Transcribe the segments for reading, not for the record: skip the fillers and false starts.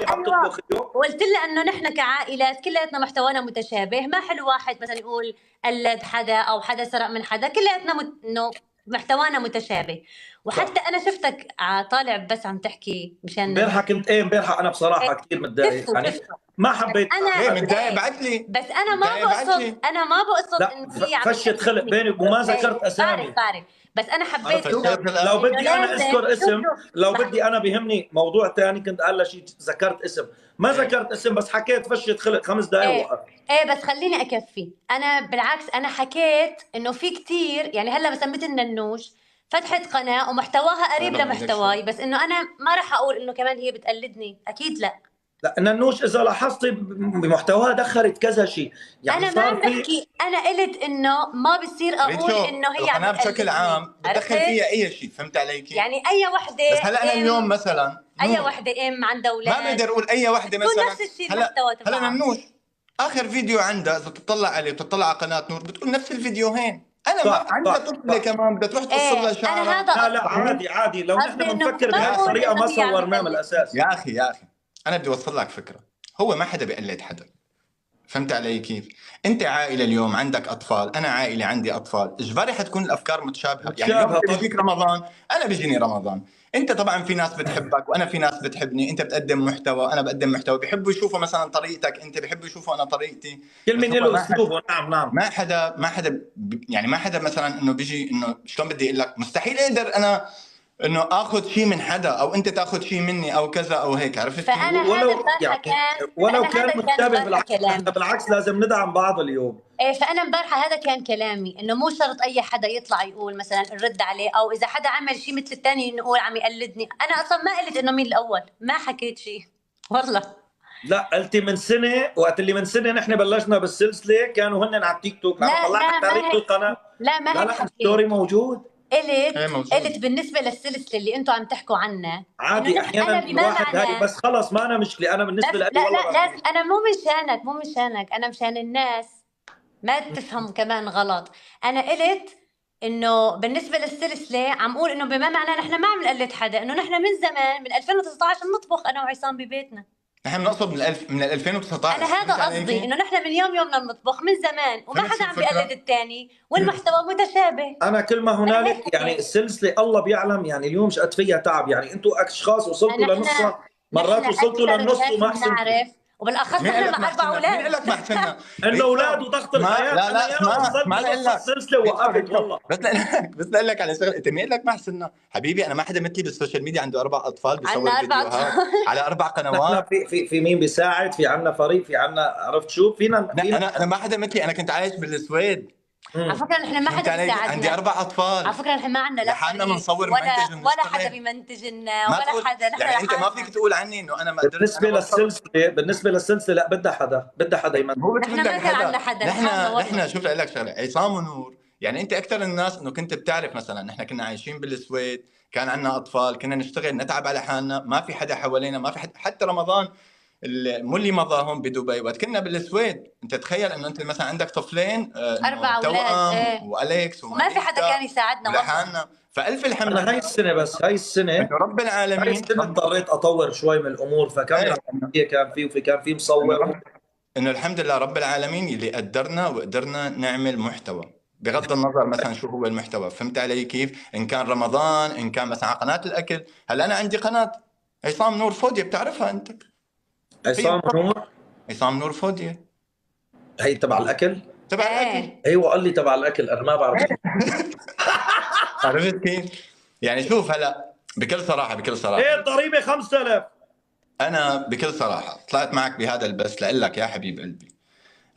اللي عم تطبخيه. قلت لها انه نحن كعائلات كلياتنا محتوانا متشابه، ما حلو واحد مثلا يقول قلد حدا او حدا سرق من حدا، كلياتنا انه محتوانا متشابه. وحتى انا شفتك طالع بس عم تحكي مشان امبارحه كنت امبارحه انا بصراحه كثير متضايق يعني ما حبيت. انا ليه متضايق؟ بعت لي. بس انا ما بقصد انه هي عم فشت خلق بيني وما ذكرت اسامي. فارق بس انا حبيت لو بدي انا اذكر اسم، لو بدي انا بيهمني موضوع ثاني كنت قال شيء ذكرت اسم، ما ذكرت اسم بس حكيت فشت خلق 5 دقائق وقف. بس خليني اكفي. انا بالعكس انا حكيت انه في كتير يعني هلا مثلا مثل ننوش فتحت قناه ومحتواها قريب لمحتواي، بس انه انا ما راح اقول انه كمان هي بتقلدني، اكيد لا. لا ننوش اذا لاحظتي بمحتواها دخلت كذا شيء يعني. انا ما عم بحكي، انا قلت انه ما بصير اقول انه هي عم بشكل عام بتدخل فيها اي شيء، فهمت علي كيف؟ يعني اي وحده. بس هلا انا اليوم مثلا اي وحده عندها اولاد ما بقدر اقول اي وحده مثلا نفس الشيء المحتوى تبعها. هلا ننوش اخر فيديو عندها اذا بتطلع عليه بتطلع على قناه نور بتقول نفس الفيديوهين. انا ما عندها طفله كمان بدها تروح تقص لها شعرها. لا عادي لو نحن بنفكر بهي الطريقه ما صورناه من الاساس. يا اخي انا بدي اوصل لك فكره، هو ما حدا بيقلد حدا، فهمت علي كيف؟ انت عائله اليوم عندك اطفال، انا عائله عندي اطفال، اجباري حتكون الافكار متشابهه. يعني اليوم بيجيك رمضان، انا بيجيني رمضان، انت طبعا في ناس بتحبك وانا في ناس بتحبني، انت بتقدم محتوى انا بقدم محتوى، بيحبوا يشوفوا مثلا طريقتك، انت بيحبوا يشوفوا انا طريقتي، كل من له اسلوبه. نعم ما حدا يعني ما حدا مثلا انه بيجي انه شلون بدي اقول لك، مستحيل اقدر انا انه اخذ شيء من حدا او انت تاخذ شيء مني او كذا او هيك، عرفت؟ فانا ولو كان مشابه بالعكس لازم ندعم بعض اليوم. فانا امبارحه هذا كان كلامي، انه مو شرط اي حدا يطلع يقول مثلا نرد عليه، او اذا حدا عمل شيء مثل الثاني نقول عم يقلدني. انا اصلا ما قلت انه مين الاول، ما حكيت شيء والله. لا قلتي من سنه، وقت اللي من سنه نحن بلشنا بالسلسله كانوا هن على التيك توك لما طلعنا تاريخ القناه. لا هيك حكيت. ستوري موجود. قلت بالنسبه للسلسله اللي انتم عم تحكوا عنها عادي احيانا الواحد هاي، بس خلص ما انا مشكله. انا بالنسبه لي لا انا مو مشانك انا مشان الناس ما تفهم كمان غلط. انا قلت انه بالنسبه للسلسله عم اقول انه بما معناه نحن ما عم نقلد حدا، انه نحن من زمان من 2019 بنطبخ انا وعصام ببيتنا. نحن بنقصد من 2019. انا هذا قصدي، انه نحن من يومنا بنطبخ من زمان وما حدا عم بيقلد الثاني والمحتوى متشابه. انا كل ما هنالك يعني السلسله الله بيعلم يعني اليوم مش قد فيها تعب، يعني انتم اشخاص وصلتوا لنصها، مرات وصلتوا للنص وما حسنتوا. وبالاخص نحن مع 4 اولاد. مين قال لك ما حسنا؟ انه اولاد وضغط الحياه. لا ما قال لك السلسله وقفت والله. بس لا لك على شغله، انت مين قال لك ما حسنا؟ حبيبي انا ما حدا مثلي بالسوشيال ميديا عنده 4 اطفال بيصور فيديوهات على 4 قنوات. في مين بيساعد، في عنا فريق، في عنا عرفت شو فينا. انا ما حدا مثلي، انا كنت عايش بالسويد. على فكره نحن ما حدا بيساعدنا، عندي 4 اطفال. على فكره نحن ما عندنا لا حالنا بنصور ولا حدا بيمنتج لنا ولا حدا. يعني انت ما فيك تقول عني انه انا ما قدرت. بالنسبه للسلسله لا بدها حدا يمنتج. نحن ما كان عندنا حدا. نحن شوف لك شغله، عصام ونور يعني انت اكثر الناس انه كنت بتعرف مثلا نحن كنا عايشين بالسويد، كان عندنا اطفال، كنا نشتغل نتعب على حالنا، ما في حدا حوالينا، ما في حتى رمضان مو اللي مضى هون بدبي وقت كنا بالسويد، انت تخيل انه انت مثلا عندك طفلين 4 اولاد واليكس وما في حدا كان يساعدنا لحالنا. فالف الحمد لله. هاي السنه رب العالمين اضطريت اطور شوي من الامور، فكان كان في مصور انه الحمد لله رب العالمين اللي قدرنا وقدرنا نعمل محتوى بغض النظر مثلا شو هو المحتوى، فهمت علي كيف؟ ان كان رمضان، ان كان مثلا قناه الاكل. هلا انا عندي قناه عصام نور فوديا، بتعرفها انت؟ عصام نور فوديا هي تبع الاكل. ايوه قال لي تبع الاكل، انا ما بعرف. عرفت كيف؟ يعني شوف هلا بكل صراحه ايه الضريبه 5000. انا بكل صراحه طلعت معك بهذا البث لاقول لك يا حبيب قلبي،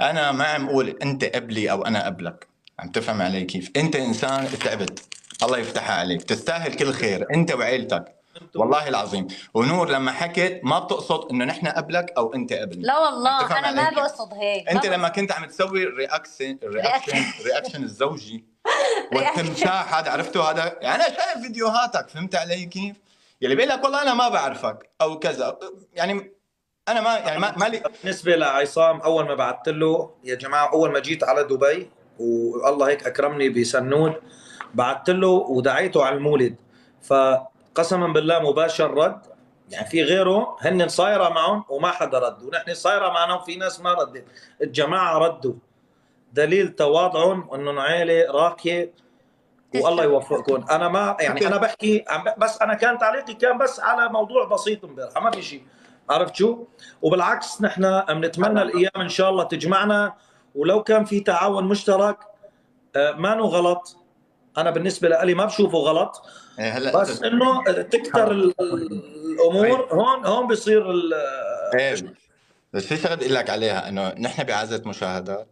انا ما عم اقول انت قبلي او انا قبلك، عم تفهم علي كيف؟ انت انسان تعبت، الله يفتحها عليك، تستاهل كل خير انت وعيلتك والله العظيم. ونور لما حكت ما بتقصد انه نحن قبلك او انت قبلنا، لا والله انا ما بقصد هيك. انت لما كنت عم تسوي الرياكشن الزوجي والتمساح هذا، عرفته هذا؟ يعني انا شايف فيديوهاتك، فهمت علي كيف؟ يلي بيقول لك والله انا ما بعرفك او كذا، يعني انا ما يعني ما لي. بالنسبه لعصام اول ما بعثت له يا جماعه، اول ما جيت على دبي والله هيك اكرمني بسنود، بعثت له ودعيته على المولد، فقسما بالله مباشر رد يعني في غيره هن صايره معهم وما حدا رد، ونحن صايره معنا وفي ناس ما ردت. الجماعه ردوا، دليل تواضعهم انهم عائله راقيه، والله يوفقكم. انا ما يعني انا بحكي بس انا كان تعليقي كان بس على موضوع بسيط امبارح، ما في شيء، عرفت شو؟ وبالعكس نحن بنتمنى الايام ان شاء الله تجمعنا، ولو كان في تعاون مشترك ما نو غلط. انا بالنسبه لي ما بشوفه غلط، بس انه تكتر الامور هون بيصير بس في شغله اقول لك عليها، انه نحن بعازه مشاهدات.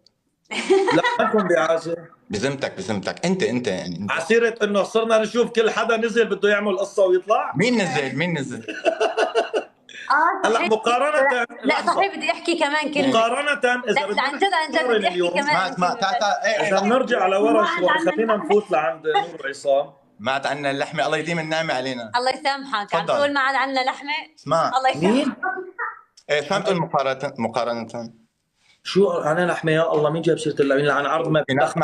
لا مالكم بعازه، بذمتك انت يعني عسيرة انه صرنا نشوف كل حدا نزل بده يعمل قصه ويطلع. مين نزل هلا مقارنة، لا صحيح بدي احكي كمان كلمة مقارنة اذا لا عن جد بدي احكي كمان. اذا بنرجع لورا شوي، خلينا نفوت لعند نور وعصام. ما عاد عنا اللحمه، الله يديم النعمه علينا. الله يسامحك، عم تقول ما عاد عنا لحمه؟ اسمع الله يسامحك. ايه شو عم تقول مقارنة؟ شو انا لحمه يا الله، مين جاب سيره اللحمه عن عرض ما في ناس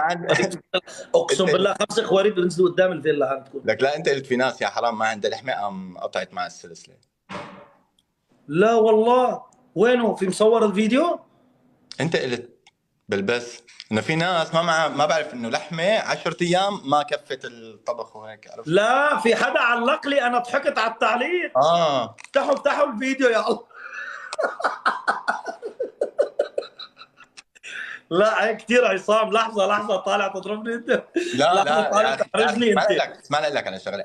اقسم بالله 5 خواريط بينزلوا قدام الفيلا عندكم. لك لا انت قلت في ناس يا حرام ما عندها لحمه قام قطعت مع السلسله. لا والله، وينه في مصور الفيديو؟ انت قلت بالبث انه في ناس ما بعرف انه لحمه 10 ايام ما كفت الطبخ وهيك، عرفت؟ لا في حدا علق لي، انا ضحكت على التعليق. افتحوا الفيديو يا الله. لا هيك كثير عصام. لحظه طالع تضربني انت. لا طالع تحرجني انت. اسمع لك على شغله.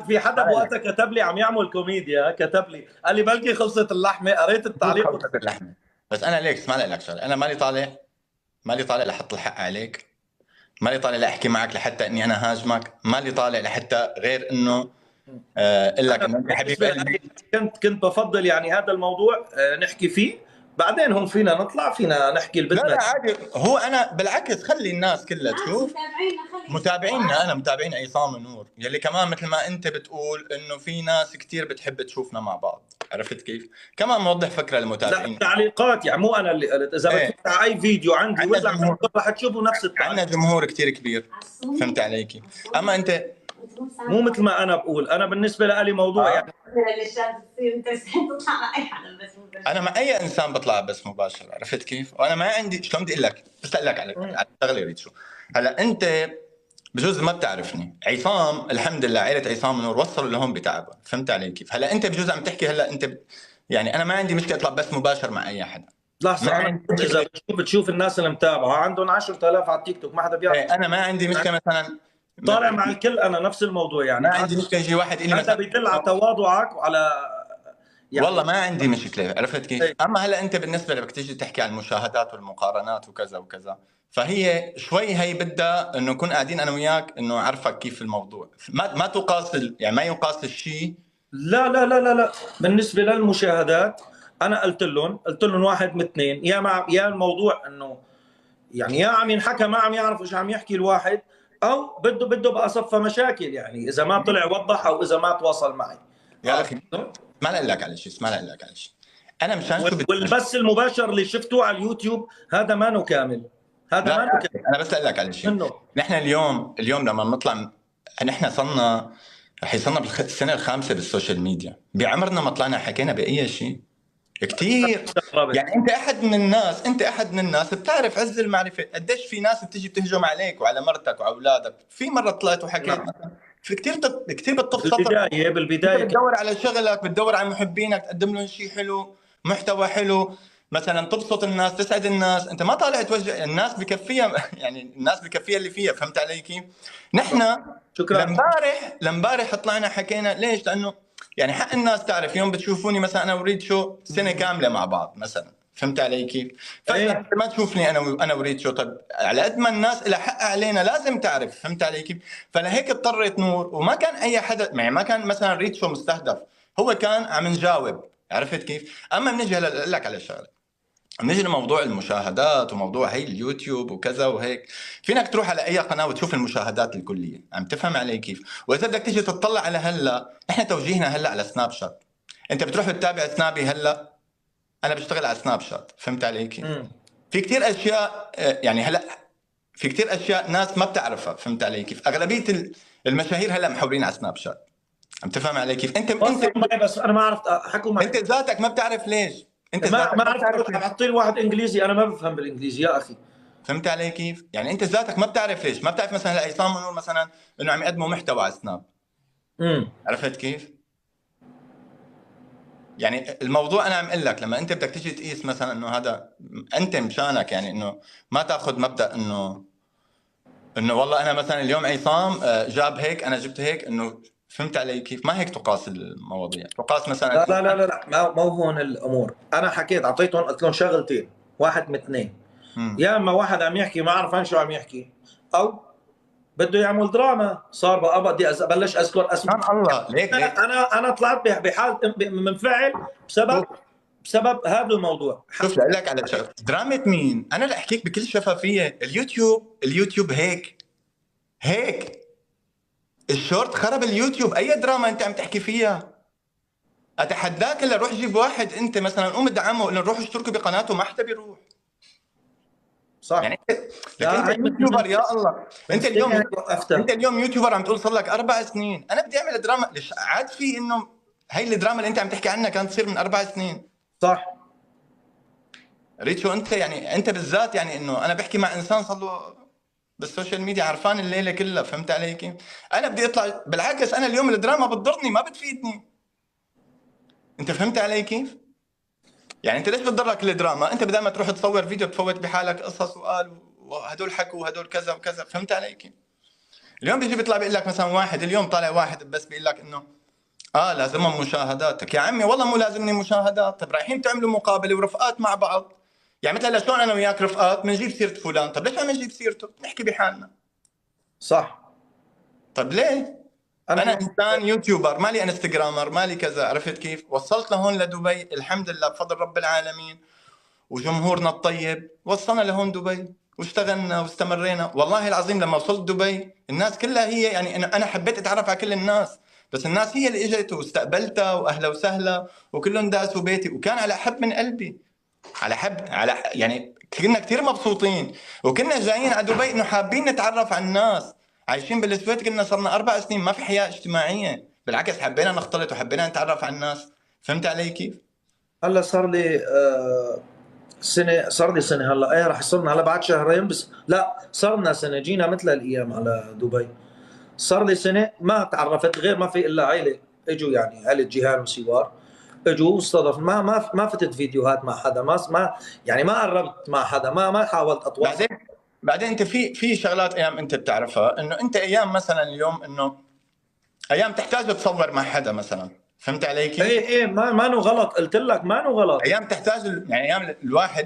في حدا بوقتها كتب لي عم يعمل كوميديا، كتب لي قال لي بلكي خلصت اللحمه، قريت التعليق خلصت اللحمه. بس انا ليك اسمع لك شغله، انا مالي طالع لحط الحق عليك، مالي طالع لاحكي معك لحتى اني انا هاجمك، مالي طالع لحتى غير انه اقول لك انه انت حبيب قلبي. كنت بفضل يعني هذا الموضوع نحكي فيه بعدين، هم فينا نطلع فينا نحكي البدنا. لا عادي، هو انا بالعكس خلي الناس كلها تشوف. متابعينا عصام نور يلي كمان مثل ما انت بتقول انه في ناس كثير بتحب تشوفنا مع بعض، عرفت كيف؟ كمان موضح فكره للمتابعين. لا تعليقات يعني مو انا اللي قلت، اذا بتفتح على اي فيديو عندي وزع رح تشوفوا نفس التعليق. عندنا جمهور كثير كبير، فهمت علي كيف؟ اما انت مو مثل ما انا بقول، انا بالنسبه لي موضوع يعني انا مع اي انسان بطلع بس مباشر، عرفت كيف؟ وانا ما عندي شلون بدي اقول لك، بس اقول لك على شغله ريت شو. هلا انت بجوز ما بتعرفني، عصام الحمد لله عائله عصام نور وصلوا لهون بتعبوا، فهمت علي كيف؟ هلا انت بجوز عم تحكي هلا انت يعني انا ما عندي مشكله اطلع بس مباشر مع اي حدا. لحظه اذا بتشوف الناس اللي متابعه عندهم 10,000 على التيك توك ما حدا بيعرف. انا ما عندي مشكله مثلا طالع مع الكل، انا نفس الموضوع يعني ما عندي مشكله يجي واحد لي مثلا بيدل على تواضعك وعلى يعني والله ما عندي مشكله، عرفت كيف؟ اما هلا انت بالنسبه لك تيجي تحكي عن المشاهدات والمقارنات وكذا وكذا، فهي شوي هي بدها انه نكون قاعدين انا وياك انه عارفك كيف الموضوع، ما تقاس يعني ما يقاس الشيء. لا بالنسبه للمشاهدات انا قلت لهم 1 من 2، يا الموضوع انه يعني يا عم ينحكى ما عم يعرف ايش عم يحكي الواحد، او بده بقى صفى مشاكل، يعني اذا ما طلع وضح او اذا ما تواصل معي. يا اخي ما لك على شيء، انا مشان والبث المباشر اللي شفته على اليوتيوب هذا ما نو كامل، هذا ما نو كامل. انا بس اقول لك على شيء، نحن اليوم لما نطلع نحن صرنا رح يصلنا بالسنه الخامسه بالسوشيال ميديا، بعمرنا ما طلعنا حكينا باي شيء كثير. يعني انت احد من الناس بتعرف عز المعرفه، قديش في ناس بتيجي بتهجم عليك وعلى مرتك وعلى اولادك، في مره طلعت وحكيت في كثير بتطف بالبدايه بتدور على شغلك، بتدور على محبينك تقدم لهم شيء حلو، محتوى حلو، مثلا تبسط الناس، تسعد الناس، انت ما طالع توجه الناس بكفيها يعني الناس بكفيها اللي فيها، فهمت علي كيف؟ نحن لمبارح طلعنا حكينا ليش؟ لانه يعني حق الناس تعرف، يوم بتشوفوني مثلا انا وريد شو سنه كامله مع بعض مثلا، فهمت علي كيف؟ فانت ما تشوفني انا وريد شو، طب على قد ما الناس لها حق علينا لازم تعرف، فهمت علي كيف؟ فلهيك اضطريت نور، وما كان اي حدا يعني ما كان مثلا ريد شو مستهدف، هو كان عم نجاوب، عرفت كيف؟ اما بنجي هلا اقول لك على شغله، نيجي لموضوع المشاهدات وموضوع هي اليوتيوب وكذا وهيك، فينك تروح على اي قناه وتشوف المشاهدات الكليه، عم تفهم علي كيف؟ واذا بدك تيجي تطلع على هلا، احنا توجيهنا هلا على سناب شات، انت بتروح بتتابع سنابي هلا، انا بشتغل على سناب شات، فهمت علي كيف؟ في كثير اشياء يعني هلا في كثير اشياء ناس ما بتعرفها، فهمت علي كيف؟ اغلبيه المشاهير هلا محولين على سناب شات، عم تفهم علي كيف؟ انت معي بس انا ما عرفت حكوا معي. انت ذاتك ما بتعرف ليش، انت ما ذاتك ما بتعرف عرفت ليش. اعطي واحد انجليزي، انا ما بفهم بالانجليزي يا اخي. فهمت علي كيف؟ يعني انت ذاتك ما بتعرف ليش، ما بتعرف مثلا عصام منور مثلا انه عم يقدموا محتوى على سناب. عرفت كيف؟ يعني الموضوع انا عم اقول لك لما انت بدك تيجي تقيس مثلا انه هذا انت مشانك، يعني انه ما تاخذ مبدا انه والله انا مثلا اليوم عصام جاب هيك انا جبت هيك، انه فهمت علي كيف؟ ما هيك تقاس المواضيع، تقاس مثلا لا لا لا لا ما هو هون الامور. انا حكيت اعطيتهم قلت لهم شغلتين، واحد من اثنين. يا اما واحد عم يحكي ما عرفان شو عم يحكي، او بده يعمل دراما. صار بقى بدي ابلش اذكر اسماء. الله ليك انا طلعت بحال منفعل بسبب هذا الموضوع. شوف لاقول لك على شغله، دراما مين؟ انا رح احكيك بكل شفافيه، اليوتيوب هيك الشورت خرب اليوتيوب. اي دراما انت عم تحكي فيها؟ اتحداك الا روح جيب واحد انت مثلا قوم ادعمه، ولا روح اشتركوا بقناته، ما حدا بيروح. صح يعني لك انت يوتيوبر يا الله، انت اليوم يوتيوبر عم تقول صار لك 4 سنين انا بدي اعمل دراما. ليش عاد في انه هي الدراما اللي انت عم تحكي عنها كانت تصير من 4 سنين؟ صح ريتشو انت يعني انت بالذات، يعني انه انا بحكي مع انسان صار له بالسوشيال ميديا عرفان الليله كلها. فهمت علي كيف؟ انا بدي اطلع بالعكس، انا اليوم الدراما بتضرني ما بتفيدني. انت فهمت علي كيف؟ يعني انت ليش بتضرك الدراما؟ انت بدل ما تروح تصور فيديو بتفوت بحالك قصص وقال وهدول حكوا وهدول كذا وكذا. فهمت علي كيف؟ اليوم بيجي بيطلع بيقول لك مثلا واحد، اليوم طالع واحد بس بيقول لك انه لازمهم مشاهداتك. يا عمي والله مو لازمني مشاهدات. طب رايحين تعملوا مقابله ورفقات مع بعض، يعني مثلا شلون انا وياك رفقات بنجيب سيره فلان، طب ليش ما نجيب سيرته نحكي بحالنا؟ صح. طب ليه؟ انا انسان يوتيوبر، مالي انستغرامر، مالي كذا. عرفت كيف؟ وصلت لهون لدبي الحمد لله بفضل رب العالمين وجمهورنا الطيب، وصلنا لهون دبي واشتغلنا واستمرينا. والله العظيم لما وصلت دبي الناس كلها هي، يعني انا حبيت اتعرف على كل الناس، بس الناس هي اللي اجت واستقبلتها واهلا وسهلا وكلهم داسوا بيتي، وكان على حب من قلبي، على يعني كنا كثير مبسوطين، وكنا جايين على دبي انه حابين نتعرف على الناس. عايشين بالسويد كنا صرنا 4 سنين ما في حياة اجتماعية، بالعكس حبينا نختلط وحبينا نتعرف على الناس. فهمت علي كيف؟ هلا صار لي سنة هلا، رح يصيرنا هلا بعد شهرين بس، لا صرنا سنة، جينا مثل الايام على دبي. صار لي سنة ما تعرفت غير ما في الا عائلة اجوا، يعني عائلة جيهان وسوار اجوا واستضف. ما فتت فيديوهات مع حدا، ما يعني ما قربت مع حدا، ما حاولت اتواصل. بعدين انت في شغلات ايام انت بتعرفها، انه انت ايام مثلا اليوم انه ايام تحتاج تصور مع حدا مثلا. فهمت علي كيف؟ ايه ما غلط، قلت لك ما غلط. ايام تحتاج يعني ايام الواحد